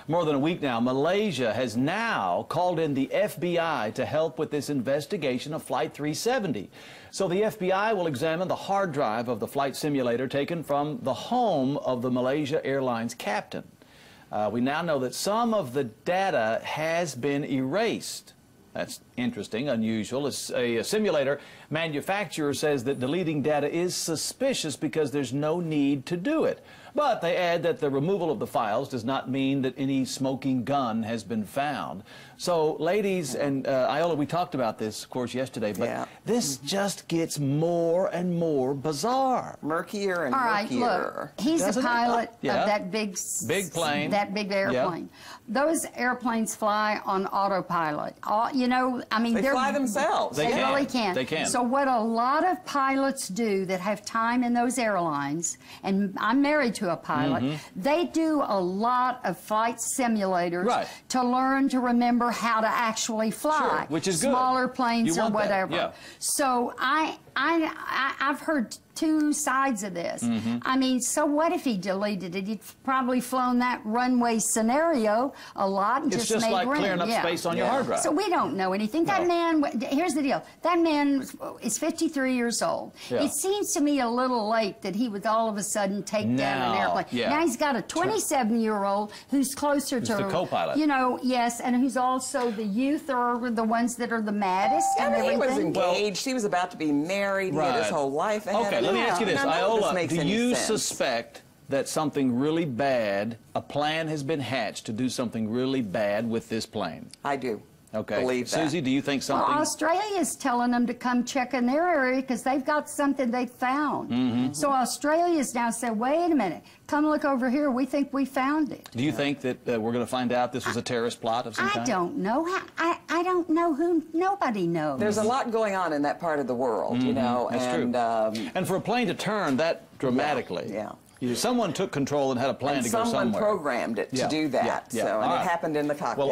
more than a week now, Malaysia has now called in the FBI to help with this investigation of Flight 370. So the FBI will examine the hard drive of the flight simulator taken from the home of the Malaysia Airlines captain. We now know that some of the data has been erased. That's interesting, unusual. A simulator manufacturer says that deleting data is suspicious because there's no need to do it. But they add that the removal of the files does not mean that any smoking gun has been found. So, ladies, and Iola, we talked about this, of course, yesterday, but this just gets more and more bizarre. Murkier and All right, murkier. Look, he's the pilot of that big plane, that big airplane. Those airplanes fly on autopilot. You know, I mean, they fly themselves. They really can. They can. So what a lot of pilots do that have time in those airlines, and I'm married to a pilot, they do a lot of flight simulators to learn to remember how to actually fly. Sure, which is good. Smaller planes or whatever. Yeah. So I've heard two sides of this. I mean, so what if he deleted it? He'd probably flown that runway scenario a lot and just made like room. clearing up space on your hard drive. So we don't know anything. That man, here's the deal. That man is 53 years old. It seems to me a little late that he would all of a sudden take down an airplane. Now he's got a 27-year-old who's closer to the co-pilot. You know, yes, and who's also the youth or the ones that are the maddest and everything. He was engaged. He was about to be married. He had his whole life ahead of him. Let me ask you this, Iola, do you suspect that something really bad, a plan has been hatched to do something really bad with this plane? I do. Okay. Believe that. Susie, do you think something? Well, Australia's telling them to come check in their area because they've got something they found. So Australia's now said, wait a minute, come look over here. We think we found it. Do you think that we're going to find out this was a terrorist plot of some kind? I don't know. I don't know who. Nobody knows. There's a lot going on in that part of the world, you know. That's true. And for a plane to turn that dramatically. Someone took control and had a plan to go somewhere. Someone programmed it to do that. So, and it happened in the cockpit. Well,